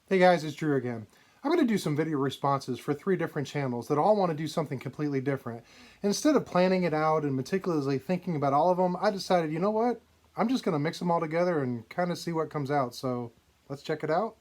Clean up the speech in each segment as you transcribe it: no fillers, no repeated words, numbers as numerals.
Hey guys, it's Drew again. I'm going to do some video responses for 3 different channels that all want to do something completely different. Instead of planning it out and meticulously thinking about all of them, I decided, you know what? I'm just going to mix them all together and kind of see what comes out. So let's check it out.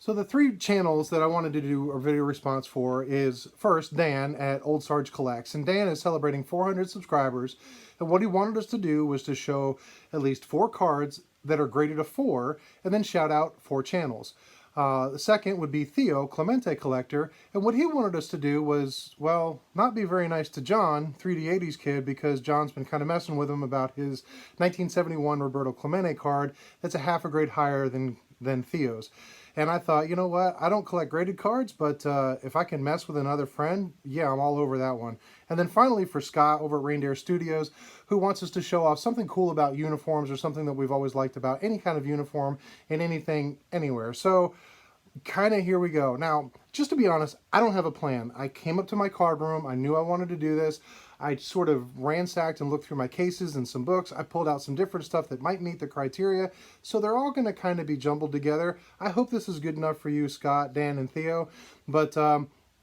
So the 3 channels that I wanted to do a video response for is first Dan at Old Sarge Collects. And Dan is celebrating 400 subscribers. And what he wanted us to do was to show at least 4 cards that are graded a 4 and then shout out 4 channels. The second would be Theo, Clemente Collector, and what he wanted us to do was, well, not be very nice to John, 3D80s kid, because John's been kind of messing with him about his 1971 Roberto Clemente card that's a half a grade higher than Theo's. And I thought, you know what, I don't collect graded cards, but if I can mess with another friend, yeah, I'm all over that one. And then finally for Scott over at Reindeer Studios, who wants us to show off something cool about uniforms or something that we've always liked about any kind of uniform in anything, anywhere. So kind of here we go. Now, just to be honest, I don't have a plan. I came up to my card room. I knew I wanted to do this. I sort of ransacked and looked through my cases and some books. I pulled out some different stuff that might meet the criteria. So they're all going to kind of be jumbled together. I hope this is good enough for you, Scott, Dan, and Theo. But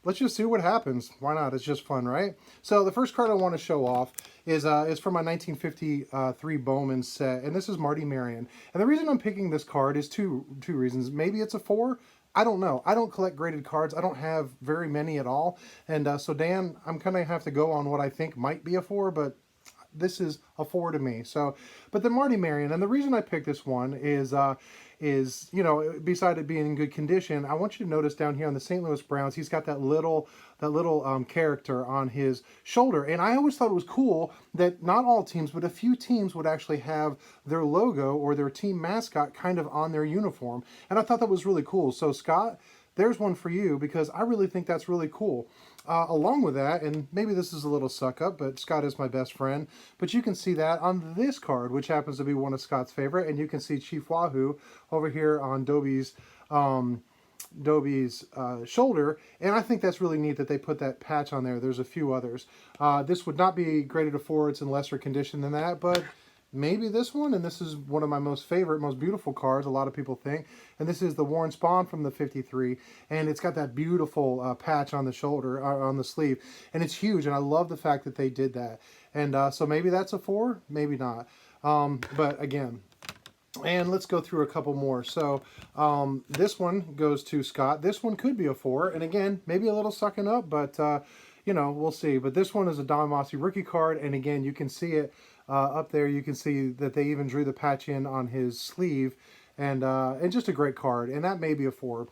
let's just see what happens. Why not? It's just fun, right? So the first card I want to show off is from my 1953 Bowman set. And this is Marty Marion. And the reason I'm picking this card is two reasons. Maybe it's a 4. I don't know. I don't collect graded cards. I don't have very many at all. And so Dan, I'm going to have to go on what I think might be a 4, but this is a 4 to me. So, but the Marty Marion, and the reason I picked this one is, you know, beside it being in good condition, I want you to notice down here on the St. Louis Browns, he's got that little character on his shoulder. And I always thought it was cool that not all teams, but a few teams would actually have their logo or their team mascot kind of on their uniform. And I thought that was really cool. So Scott, there's one for you because I really think that's really cool. Along with that, and maybe this is a little suck up, but Scott is my best friend, but you can see that on this card, which happens to be one of Scott's favorite, and you can see Chief Wahoo over here on Dobie's shoulder, and I think that's really neat that they put that patch on there. There's a few others. This would not be graded a 4, it's in lesser condition than that, but maybe this one, and this is one of my most favorite, most beautiful cards, a lot of people think, and this is the Warren Spahn from the 53, and it's got that beautiful patch on the shoulder, on the sleeve, and it's huge, and I love the fact that they did that, and so maybe that's a 4, maybe not, but again, and let's go through a couple more. So this one goes to Scott. This one could be a 4, and again, maybe a little sucking up, but you know, we'll see. But this one is a Don Mossy rookie card, and again, you can see it up there. You can see that they even drew the patch in on his sleeve, and just a great card, and that may be a 4.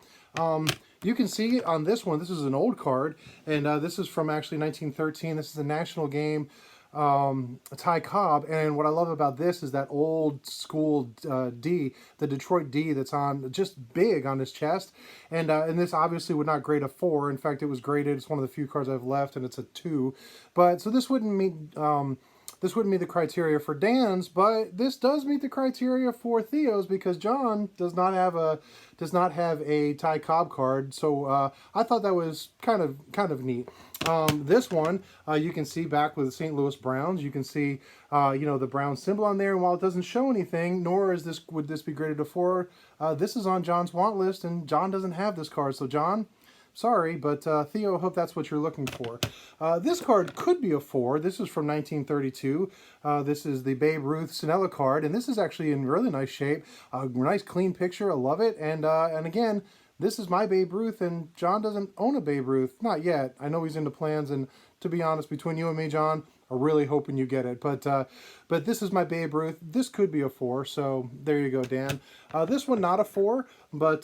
You can see on this one, this is an old card, and this is from actually 1913. This is a national game, Ty Cobb, and what I love about this is that old school D, the Detroit D that's on just big on his chest, and this obviously would not grade a 4. In fact, it was graded. It's one of the few cards I've left, and it's a 2. But so this wouldn't meet the criteria for Dan's, but this does meet the criteria for Theo's because John does not have a Ty Cobb card. So I thought that was kind of neat. This one you can see back with the St. Louis Browns. You can see you know, the Brown symbol on there, and while it doesn't show anything, nor would this be graded a 4, this is on John's want list, and John doesn't have this card. So John, sorry, but Theo, hope that's what you're looking for. This card could be a 4. This is from 1932. This is the Babe Ruth Sinella card, and this is actually in really nice shape. A nice clean picture. I love it. And again, this is my Babe Ruth, and John doesn't own a Babe Ruth. Not yet. I know he's into plans, and to be honest, between you and me, John, I'm really hoping you get it. But this is my Babe Ruth. This could be a 4, so there you go, Dan. This one, not a 4, but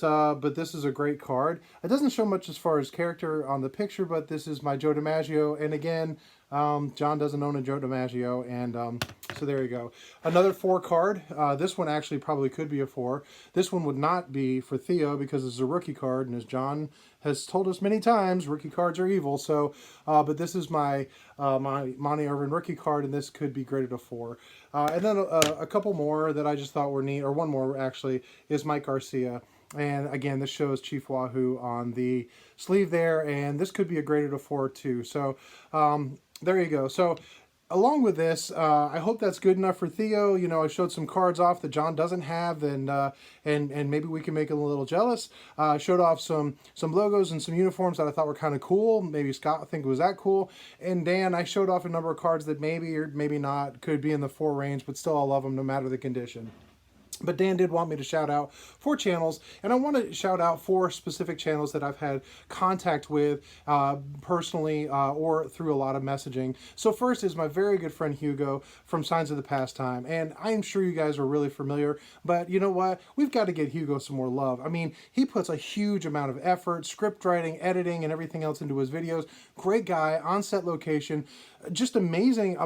this is a great card. It doesn't show much as far as character on the picture, but this is my Joe DiMaggio, and again, John doesn't own a Joe DiMaggio, and so there you go. Another 4 card. This one actually probably could be a 4. This one would not be for Theo because it's a rookie card, and as John has told us many times, rookie cards are evil. So, but this is my Monty Irvin rookie card, and this could be graded a 4. And then a couple more that I just thought were neat, or one more actually, is Mike Garcia. And again, this shows Chief Wahoo on the sleeve there, and this could be a graded of 4 too. So there you go. So along with this, I hope that's good enough for Theo. You know, I showed some cards off that John doesn't have, and maybe we can make him a little jealous. Showed off some logos and some uniforms that I thought were kind of cool. Maybe Scott I think was that cool. And Dan, I showed off a number of cards that maybe or maybe not could be in the 4 range, but still I'll love them no matter the condition. But Dan did want me to shout out 4 channels, and I want to shout out 4 specific channels that I've had contact with personally or through a lot of messaging. So first is my very good friend Hugo from Signs of the Pastime, and I am sure you guys are really familiar, but you know what? We've got to get Hugo some more love. I mean, he puts a huge amount of effort, script writing, editing, and everything else into his videos. Great guy, on-set location, just amazing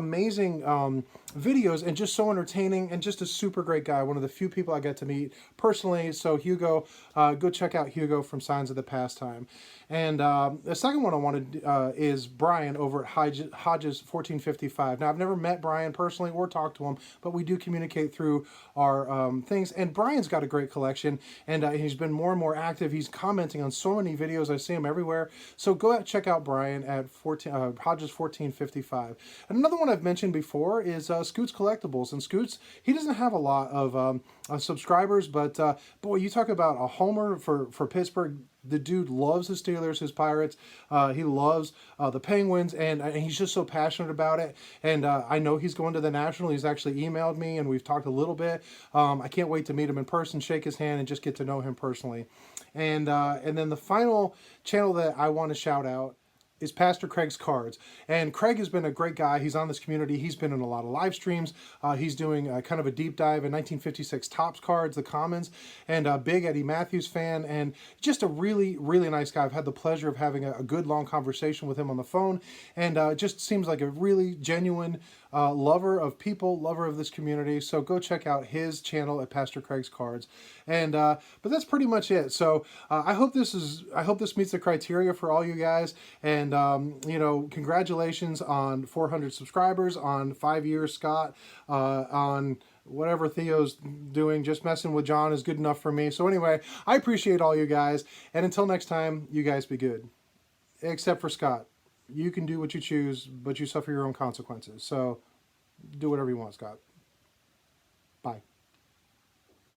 videos, and just so entertaining, and just a super great guy. One of the few people I get to meet personally. So Hugo, go check out Hugo from Signs of the Pastime. And the second one I wanted is Brian over at Hodges 1455. Now, I've never met Brian personally or talked to him, but we do communicate through our things. And Brian's got a great collection, and he's been more and more active. He's commenting on so many videos. I see him everywhere. So go out, check out Brian at Hodges 1455. And another one I've mentioned before is Scoots Collectibles. And Scoots, he doesn't have a lot of subscribers, but boy, you talk about a homer for Pittsburgh. The dude loves his Steelers, his Pirates. He loves the Penguins, and he's just so passionate about it. And I know he's going to the National. He's actually emailed me, and we've talked a little bit. I can't wait to meet him in person, shake his hand, and just get to know him personally. And then the final channel that I want to shout out is Pastor Craig's Cards. And Craig has been a great guy. He's on this community. He's been in a lot of live streams. He's doing kind of a deep dive in 1956 Topps cards, the commons, and a big Eddie Matthews fan, and just a really, really nice guy. I've had the pleasure of having a good long conversation with him on the phone, and just seems like a really genuine lover of people, lover of this community. So go check out his channel at Pastor Craig's Cards. And but that's pretty much it. So I hope this meets the criteria for all you guys. And you know, congratulations on 400 subscribers, on 5 years, Scott, on whatever Theo's doing. Just messing with John is good enough for me. So anyway, I appreciate all you guys. And until next time, you guys be good. Except for Scott. You can do what you choose, but you suffer your own consequences. So do whatever you want, Scott. Bye.